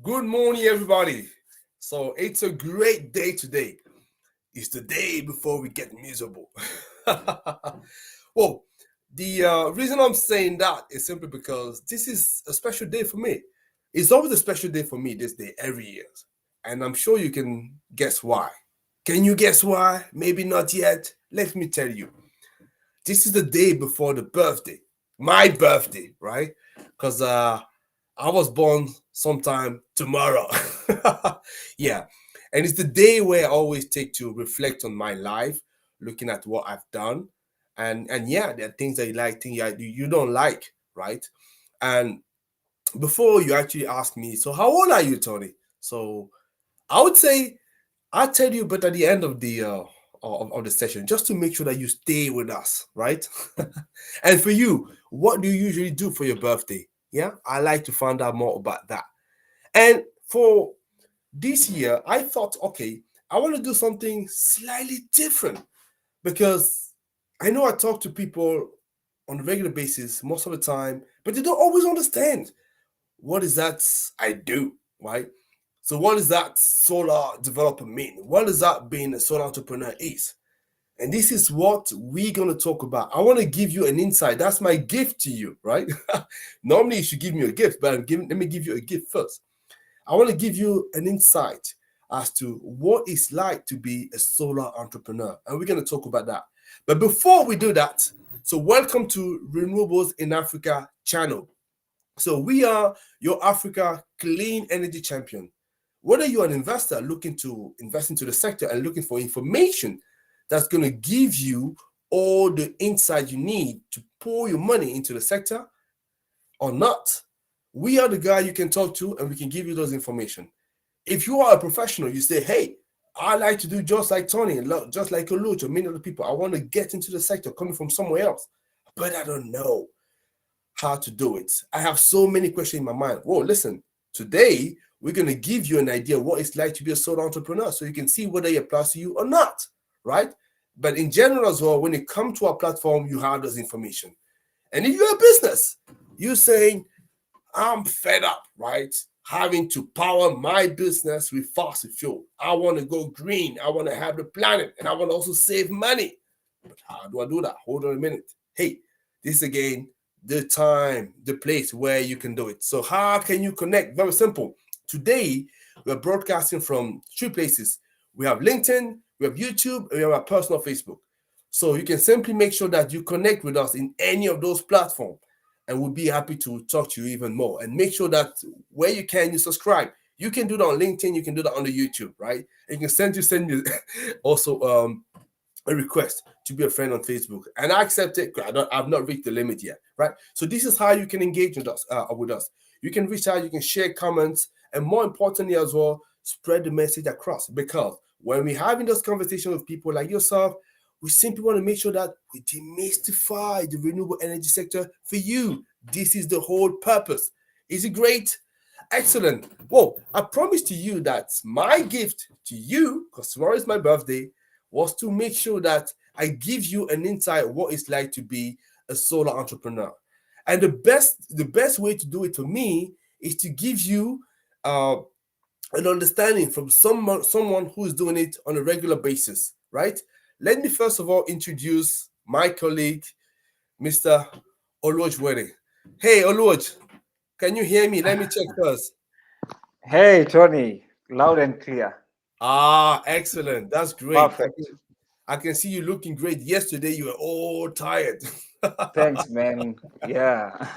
Good morning, everybody. So it's a great day today. It's the day before we get miserable. Well, the reason I'm saying that is simply because this is a special day for me. It's always a special day for me this day every year. And I'm sure you can guess why. Can you guess why? Maybe not yet. Let me tell you. This is the day before the birthday. My birthday, right? Because I was born sometime tomorrow. Yeah. And it's the day where I always take to reflect on my life, looking at what I've done. And yeah, there are things that you like, things you don't like, right? And before you actually ask me, so how old are you, Tony? So I would say I'll tell you, but at the end of the session, just to make sure that you stay with us, right? And for you, what do you usually do for your birthday? Yeah, I like to find out more about that. And for this year, I thought, okay, I want to do something slightly different because I know I talk to people on a regular basis most of the time, but they don't always understand what is that I do, right? So what does that solar developer mean? What does that being a solar entrepreneur is? And this is what we're going to talk about. I want to give you an insight. That's my gift to you, right? Normally you should give me a gift, but let me give you a gift first. I want to give you an insight as to what it's like to be a solar entrepreneur. And we're going to talk about that. But before we do that, so welcome to Renewables in Africa channel. So we are your Africa clean energy champion. Whether you're an investor looking to invest into the sector and looking for information that's going to give you all the insight you need to pour your money into the sector or not, we are the guy you can talk to and we can give you those information. If you are a professional, you say, hey, I like to do just like Tony, just like Oluoch or many other people. I want to get into the sector coming from somewhere else, but I don't know how to do it. I have so many questions in my mind. Whoa, listen, today we're going to give you an idea what it's like to be a solo entrepreneur so you can see whether it applies to you or not, right? But in general as well, when it comes to our platform, you have this information. And if you're a business, you're saying, I'm fed up, right? Having to power my business with fossil fuel. I want to go green. I want to have the planet and I want to also save money. But how do I do that? Hold on a minute. Hey, this is again the time, the place where you can do it. So how can you connect? Very simple. Today, we're broadcasting from 3 places. We have LinkedIn, we have YouTube, and we have our personal Facebook. So you can simply make sure that you connect with us in any of those platforms, and we'll be happy to talk to you even more. And make sure that where you can, you subscribe. You can do that on LinkedIn, you can do that on the YouTube, right? And you can send me also a request to be a friend on Facebook, and I accept it. I've not reached the limit yet, right? So this is how you can engage with us. You can reach out, you can share comments, and more importantly as well, spread the message across. Because when we're having those conversations with people like yourself, we simply want to make sure that we demystify the renewable energy sector for you. This is the whole purpose. Is it great? Excellent. Well, I promised to you that my gift to you, because tomorrow is my birthday, was to make sure that I give you an insight what it's like to be a solo entrepreneur. And the best way to do it for me is to give you an understanding from someone who is doing it on a regular basis, right? Let me first of all introduce my colleague, Mr. Oluoch Were. Hey, Oluoch, can you hear me? Let me check first. Hey, Tony, loud and clear. Ah, excellent. That's great. Perfect. I can see you looking great. Yesterday you were all tired. Thanks, man. Yeah.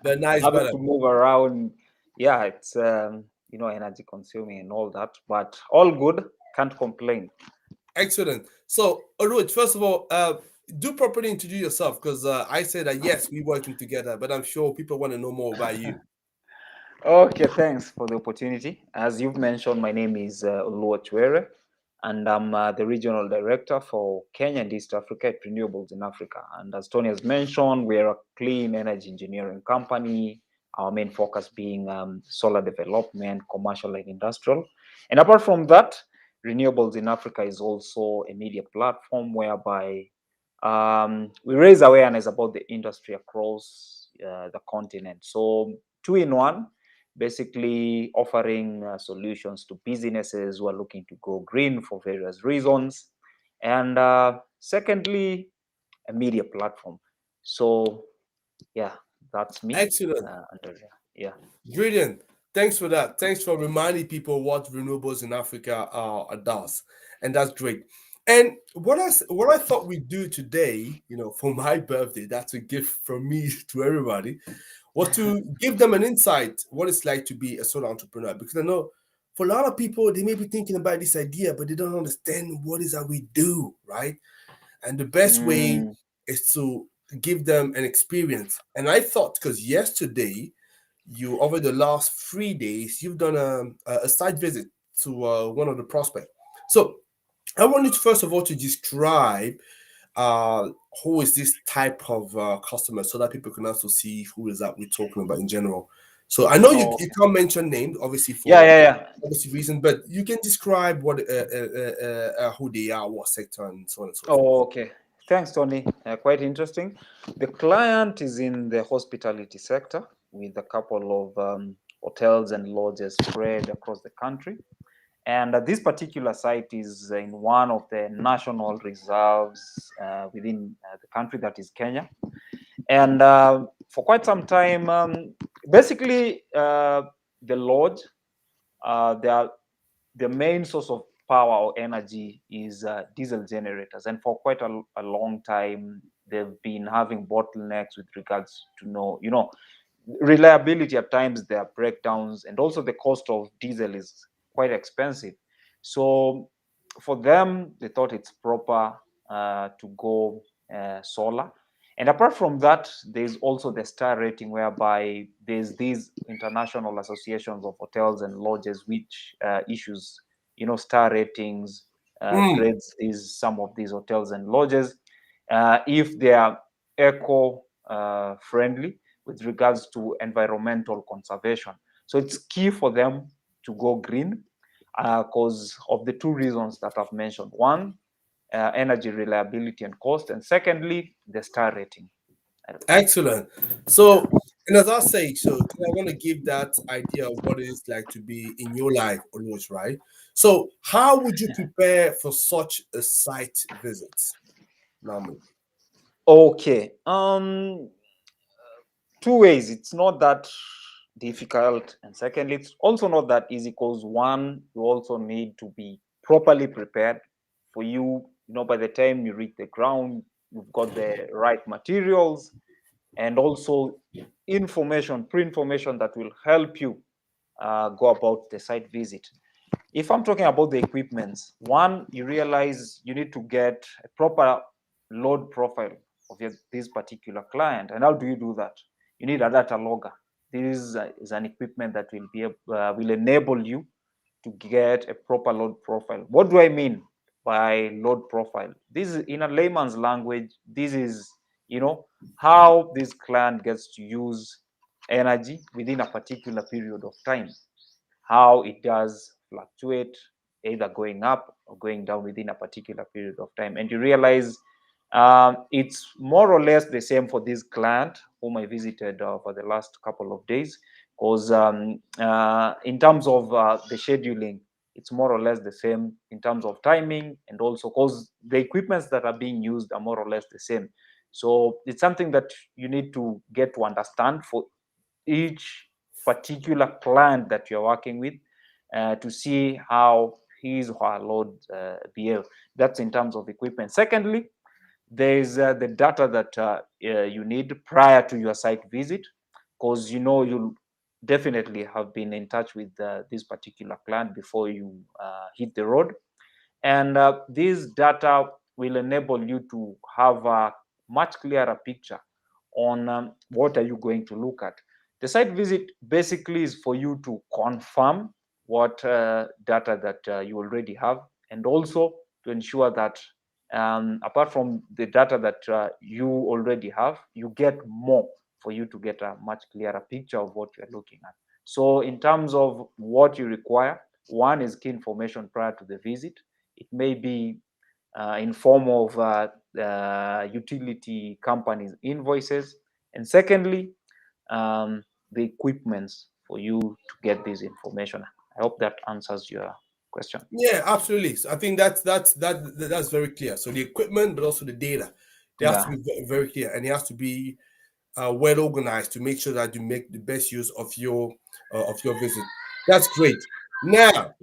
But nice, Having brother. to move around. Yeah, it's energy consuming and all that, but all good. Can't complain. Excellent. So, Oluoch, first of all, do properly introduce yourself because I said that yes, we're working together, but I'm sure people want to know more about you. Okay, thanks for the opportunity. As you've mentioned, my name is Oluoch Were, and I'm the regional director for Kenya and East Africa at Renewables in Africa. And as Tony has mentioned, we are a clean energy engineering company. Our main focus being solar development, commercial and industrial. And apart from that, Renewables in Africa is also a media platform whereby we raise awareness about the industry across the continent. So 2 in 1, basically offering solutions to businesses who are looking to go green for various reasons. And secondly, a media platform. So yeah, that's me. Excellent. Yeah. Brilliant. Thanks for that. Thanks for reminding people what renewables in Africa does, and that's great. And what I thought we'd do today, for my birthday, that's a gift from me to everybody, was to give them an insight what it's like to be a solar entrepreneur. Because I know for a lot of people, they may be thinking about this idea, but they don't understand what is that we do, right? And the best way is to give them an experience. And I thought, because yesterday, over the last 3 days, you've done a site visit to one of the prospects. So I wanted first of all to describe who is this type of customer, so that people can also see who is that we're talking about in general. So I know you can't mention names, obviously, for obviously reason, but you can describe what who they are, what sector, and so on and so forth. Okay. Thanks, Tony. Quite interesting. The client is in the hospitality sector with a couple of hotels and lodges spread across the country. And this particular site is in one of the national reserves within the country, that is Kenya. And for quite some time, basically, the lodge, the main source of power or energy is diesel generators. And for quite a long time, they've been having bottlenecks with regards to reliability. At times there are breakdowns, and also the cost of diesel is quite expensive. So for them, they thought it's proper to go solar. And apart from that, there's also the star rating, whereby there's these international associations of hotels and lodges which issues star ratings, grades some of these hotels and lodges if they are eco friendly with regards to environmental conservation. So it's key for them to go green because of the two reasons that I've mentioned. One, energy reliability and cost, and secondly, the star rating. Excellent. So, and as I say, so I want to give that idea of what it is like to be in your life, Oluoch, right? So, how would you prepare for such a site visit normally? Okay. Two ways. It's not that difficult, and secondly, it's also not that easy, because one, you also need to be properly prepared. For by the time you reach the ground, you've got the right materials, and also pre-information that will help you go about the site visit. If I'm talking about the equipments, one, you realize you need to get a proper load profile of this particular client. And how do you do that? You need a data logger. This is an equipment that will enable you to get a proper load profile. What do I mean by load profile? This is, in a layman's language, this is how this client gets to use energy within a particular period of time, how it does fluctuate, either going up or going down within a particular period of time. And you realize it's more or less the same for this client whom I visited for the last couple of days, because in terms of the scheduling, it's more or less the same in terms of timing, and also because the equipments that are being used are more or less the same. So it's something that you need to get to understand for each particular client that you're working with, to see how his or her load behave. That's in terms of equipment. Secondly, there's the data that you need prior to your site visit, because you'll definitely have been in touch with this particular client before you hit the road. And this data will enable you to have a much clearer picture on what are you going to look at. The site visit basically is for you to confirm what data that you already have, and also to ensure that apart from the data that you already have, you get more, for you to get a much clearer picture of what you're looking at. So in terms of what you require, one is key information prior to the visit. It may be in form of utility companies' invoices. And secondly, the equipments for you to get this information. I hope that answers your question. Yeah, absolutely. So I think that's very clear. So the equipment, but also the data, they have to Yeah. be very clear, and it has to be well organized to make sure that you make the best use of your visit. That's great. Now,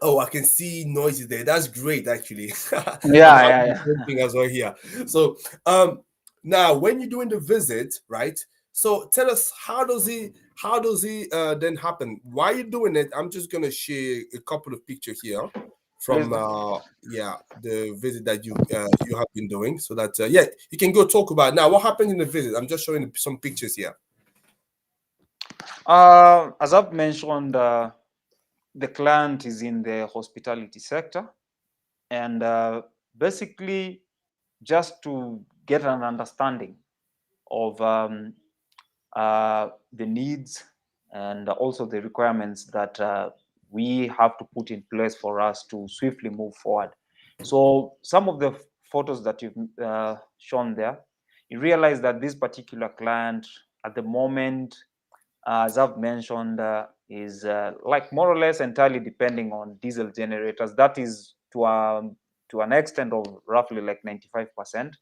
oh, I can see noises there. That's great, actually. I'm Yeah, having yeah, the yeah. same thing as well here. So, now when you're doing the visit, right? So tell us, how does it then happen? Why are you doing it? I'm just gonna share a couple of pictures here Please from do. yeah, the visit that you have been doing, so that yeah, you can go talk about it. Now what happened in the visit. I'm just showing some pictures here. As I've mentioned, the client is in the hospitality sector, and basically just to get an understanding of the needs and also the requirements that we have to put in place for us to swiftly move forward. So some of the photos that you've shown there, you realize that this particular client at the moment, as I've mentioned, is like more or less entirely depending on diesel generators. That is to an extent of roughly like 95%.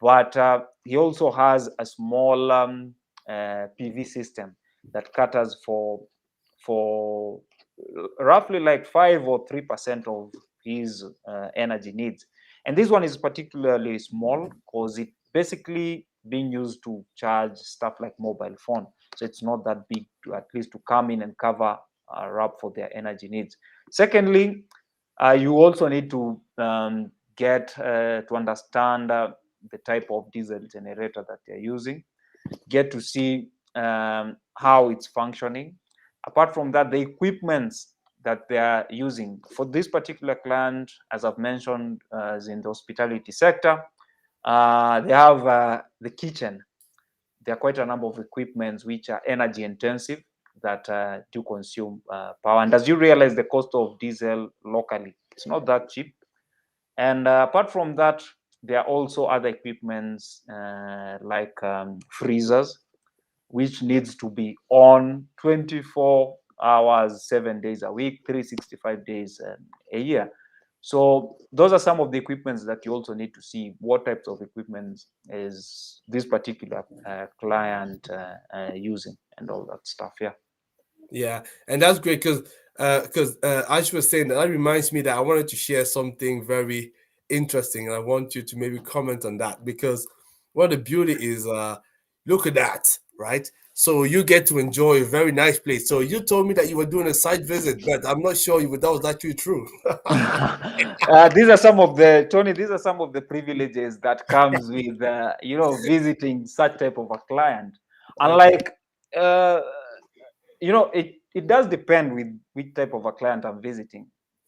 But he also has a small PV system that caters for roughly like 5 or 3% of his energy needs. And this one is particularly small because it basically being used to charge stuff like mobile phone. So it's not that big to at least to come in and cover up for their energy needs. Secondly, you also need to get to understand the type of diesel generator that they're using, get to see how it's functioning. Apart from that, the equipments that they are using for this particular client, as I've mentioned, is in the hospitality sector. They have the kitchen. There are quite a number of equipments which are energy intensive that do consume power. And as you realize, the cost of diesel locally, it's not that cheap. And apart from that, there are also other equipments like freezers, which needs to be on 24 hours, 7 days a week, 365 days a year. So those are some of the equipments that you also need to see. What types of equipment is this particular client using, and all that stuff. Yeah. Yeah, and that's great because as you were saying, that reminds me that I wanted to share something very interesting, and I want you to maybe comment on that because what the beauty is, look at that, right? So you get to enjoy a very nice place. So you told me that you were doing a site visit, but I'm not sure that was actually true. These are some of the Tony. These are some of the privileges that comes with visiting such type of a client. And Okay. like it does depend with which type of a client I'm visiting.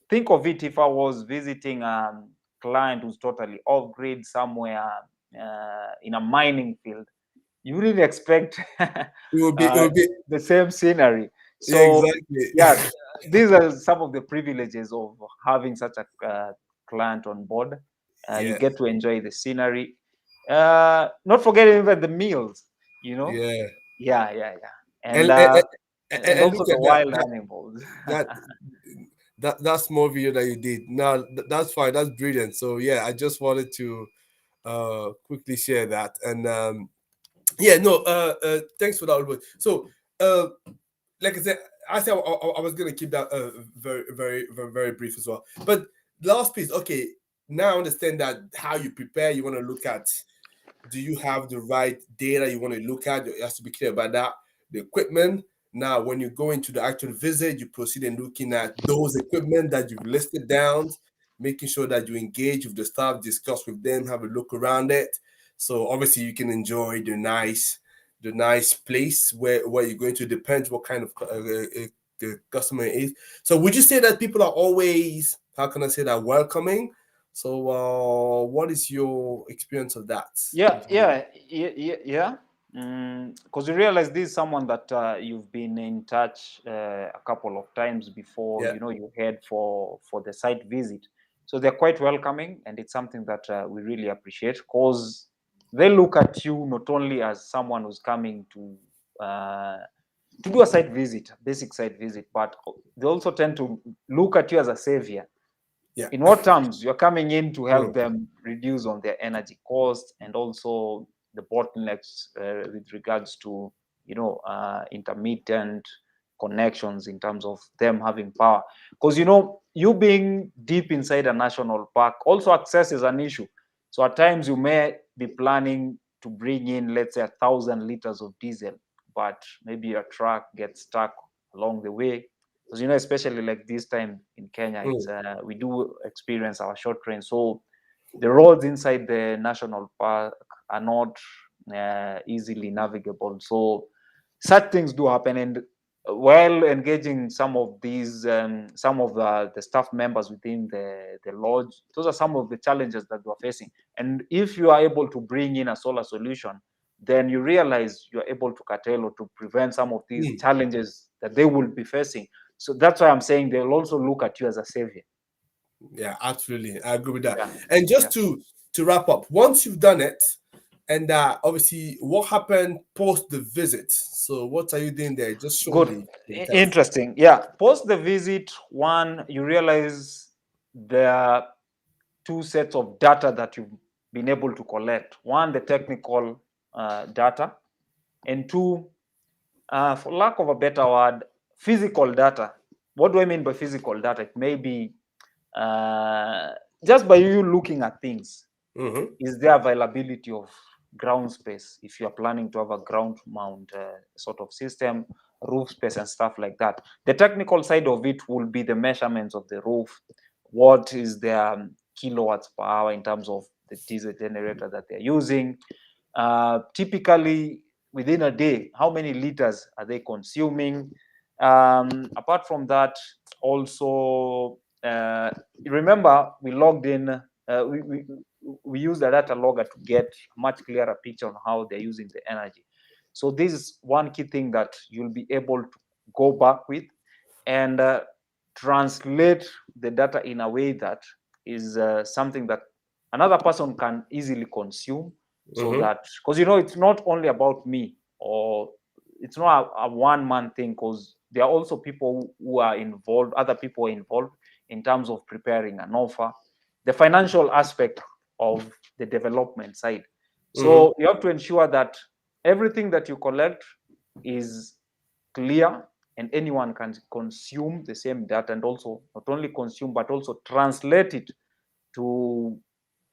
Think of it, if I was visiting a client who's totally off grid somewhere in a mining field, you really expect It will be, the same scenery. yeah, So exactly. yeah, these are some of the privileges of having such a client on board. You Yeah, get to enjoy the scenery, not forgetting even the meals. You know, yeah, yeah, yeah, yeah, and and and, and and also look the at that. wild animals. That that small video that you did. No, that's fine. That's brilliant. So yeah, I just wanted to quickly share that. And yeah, no, thanks for that, Oluoch. So uh like I said I was gonna keep that very, very, very, very brief as well. But last piece, okay, now I understand that how you prepare, you want to look at, do you have the right data you want to look at? It has to be clear about that. The equipment. Now, when you go into the actual visit, you proceed in looking at those equipment that you've listed down, making sure that you engage with the staff, discuss with them, have a look around it. So obviously you can enjoy the nice place where you're going to. Depends what kind of the customer is. So would you say that people are always, how can I say that, welcoming? So, what is your experience of that? Yeah, yeah, yeah, yeah. Because you realize this is someone that you've been in touch a couple of times before. Yeah, You head for the site visit, so they're quite welcoming, and it's something that we really appreciate because they look at you not only as someone who's coming to to do a site visit, basic site visit, but they also tend to look at you as a savior. Yeah. In what terms? You're coming in to help Mm. them reduce on their energy costs and also the bottlenecks with regards to, intermittent connections in terms of them having power. Because, you being deep inside a national park, also access is an issue. So at times you may be planning to bring in, let's say, 1,000 liters of diesel, but maybe your truck gets stuck along the way. Because, especially like this time in Kenya, it's we do experience our short trains. So the roads inside the national park are not easily navigable. So such things do happen. And while engaging some of these, some of the staff members within the lodge, those are some of the challenges that we're facing. And if you are able to bring in a solar solution, then you realize you're able to curtail or to prevent some of these challenges that they will be facing. So that's why I'm saying they'll also look at you as a savior. Yeah, absolutely. I agree with that. Yeah. And just to wrap up, once you've done it, and obviously, what happened post the visit? So, what are you doing there? Just Good. shortly. Interesting. Yeah. Post the visit, one, you realize there are two sets of data that you've been able to collect. One, the technical data, and two, for lack of a better word, physical data. What do I mean by physical data? It may be just by you looking at things. Mm-hmm. Is there availability of ground space if you are planning to have a ground mount sort of system, roof space and stuff like that? The technical side of it will be the measurements of the roof. What is their kilowatts per hour in terms of the diesel generator that they're using? Typically, within a day, how many liters are they consuming? Apart from that, also, remember, we logged in, we use the data logger to get a much clearer picture on how they're using the energy. So this is one key thing that you'll be able to go back with and translate the data in a way that is something that another person can easily consume. So that, because it's not only about me, or it's not a one-man thing, because there are also people who are involved, other people are involved in terms of preparing an offer, the financial aspect of the development side. So you have to ensure that everything that you collect is clear and anyone can consume the same data, and also not only consume but also translate it to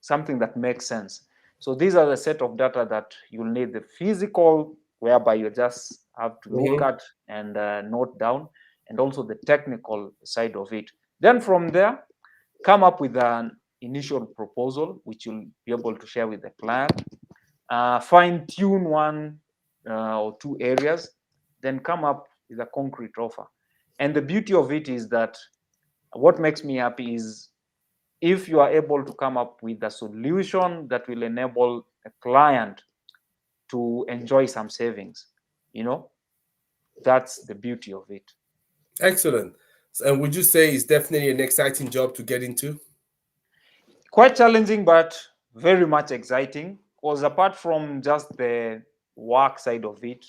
something that makes sense. So these are the set of data that you'll need: the physical, whereby you just have to look at and note down, and also the technical side of it. Then from there, come up with an initial proposal which you'll be able to share with the client, fine tune one or two areas, then come up with a concrete offer. And the beauty of it is that what makes me happy is if you are able to come up with a solution that will enable a client to enjoy some savings, that's the beauty of it. Excellent. And would you say it's definitely an exciting job to get into? Quite challenging, but very much exciting, because apart from just the work side of it,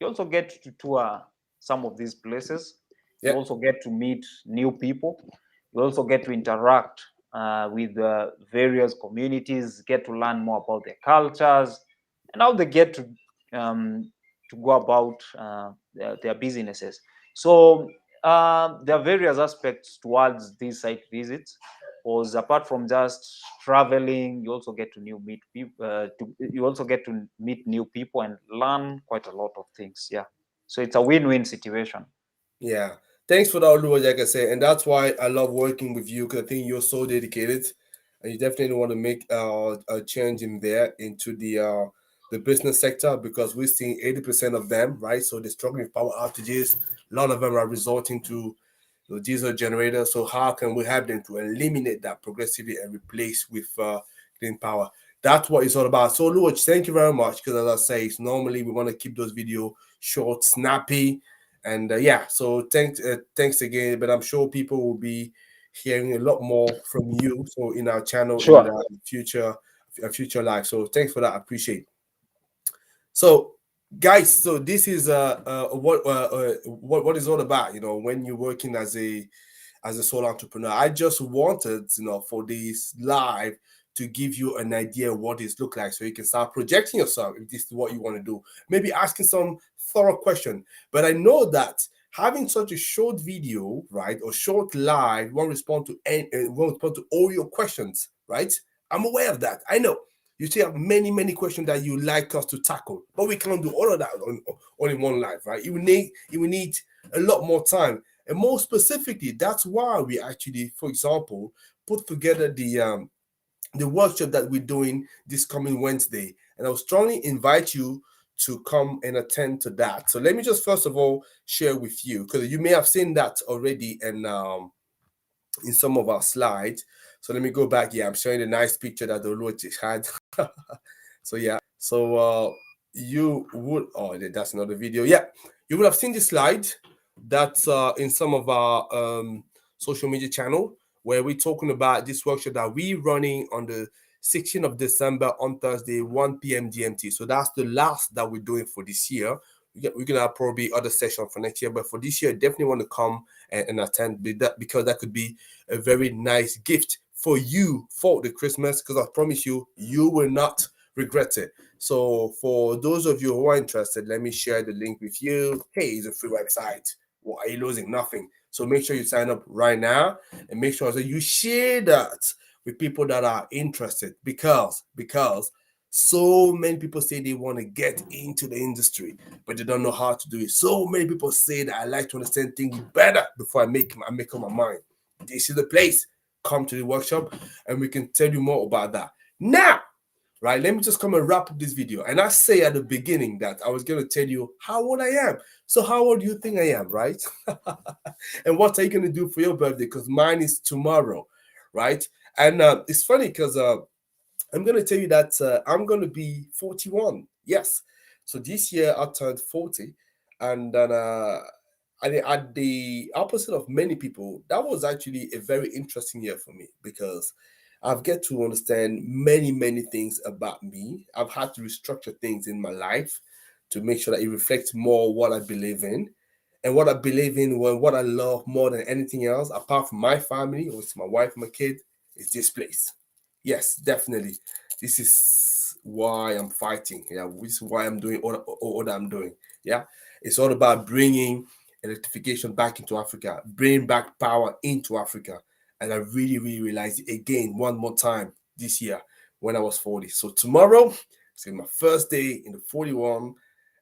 you also get to tour some of these places. You Yeah. also get to meet new people. You also get to interact with various communities, get to learn more about their cultures and how they get to go about their businesses. So there are various aspects towards these site visits, because apart from just traveling, you also get to meet people. You also get to meet new people and learn quite a lot of things. Yeah, so it's a win-win situation. Yeah. Thanks for that, Oluoch, like I said. And that's why I love working with you, because I think you're so dedicated and you definitely want to make a change in there into the business sector, because we're seeing 80% of them, right? So they're struggling with power outages. A lot of them are resorting to the diesel generator. So how can we help them to eliminate that progressively and replace with clean power? That's what it's all about. So, Oluoch, thank you very much. Because as I say, normally we want to keep those videos short, snappy, and yeah. So thanks again. But I'm sure people will be hearing a lot more from you. So in our channel in Sure. the future life. So thanks for that. I appreciate it. So guys, so this is what is all about, when you're working as a sole entrepreneur. I just wanted, for this live to give you an idea of what this look like, so you can start projecting yourself if this is what you want to do. Maybe asking some thorough question. But I know that having such a short video, right, or short live, won't respond to all your questions, right? I'm aware of that. I know. You still have many, many questions that you like us to tackle, but we can't do all of that on in one live, right? You will need a lot more time. And more specifically, that's why we actually, for example, put together the workshop that we're doing this coming Wednesday. And I will strongly invite you to come and attend to that. So let me just first of all share with you, because you may have seen that already in some of our slides. So let me go back. Yeah, I'm showing a nice picture that the Oluoch had. So yeah, so you would, oh, that's another video. Yeah, you would have seen the slide that's in some of our social media channel, where we're talking about this workshop that we're running on the 16th of December on Thursday, 1 p.m. GMT. So that's the last that we're doing for this year. We're gonna have probably other sessions for next year, but for this year, definitely want to come and attend because that could be a very nice gift for you for the Christmas. Because I promise you, you will not regret it. So for those of you who are interested, let me share the link with you. Hey, it's a free website. What are you losing? Nothing. So make sure you sign up right now and make sure that you share that with people that are interested, because so many people say they want to get into the industry, but they don't know how to do it. So many people say that I like to understand things better before I make up my mind. This is the place. Come to the workshop and we can tell you more about that. Now, right, let me just come and wrap up this video. And I say at the beginning that I was going to tell you how old I am. So how old do you think I am, right? And what are you going to do for your birthday? Because mine is tomorrow, right? And it's funny because I'm going to tell you that I'm going to be 41. Yes. So this year I turned 40. And then at the opposite of many people, that was actually a very interesting year for me, because I've get to understand many, many things about me. I've had to restructure things in my life to make sure that it reflects more what I believe in. And what I believe in, what I love more than anything else, apart from my family, or it's my wife, my kid, is this place. Yes, definitely. This is why I'm fighting. Yeah, this is why I'm doing all that I'm doing. Yeah, it's all about bringing electrification back into Africa, bringing back power into Africa. And I really, really realized it again one more time this year when I was 40. So tomorrow is my first day in the 41,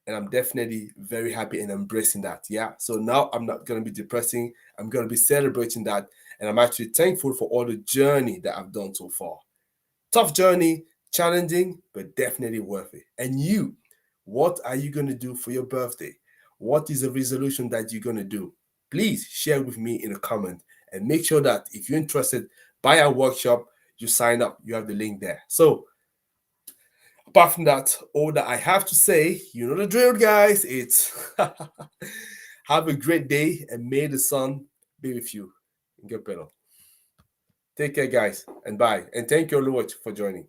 and I'm definitely very happy and embracing that. Yeah. So now I'm not going to be depressing. I'm going to be celebrating that. And I'm actually thankful for all the journey that I've done so far. Tough journey, challenging, but definitely worth it. And you, what are you going to do for your birthday? What is the resolution that you're going to do? Please share with me in a comment, and make sure that if you're interested, by our workshop, you sign up. You have the link there. So apart from that, all that I have to say, you know the drill, guys. It's have a great day, and may the sun be with you. Get better. Take care, guys, and bye. And thank you, Oluoch, for joining.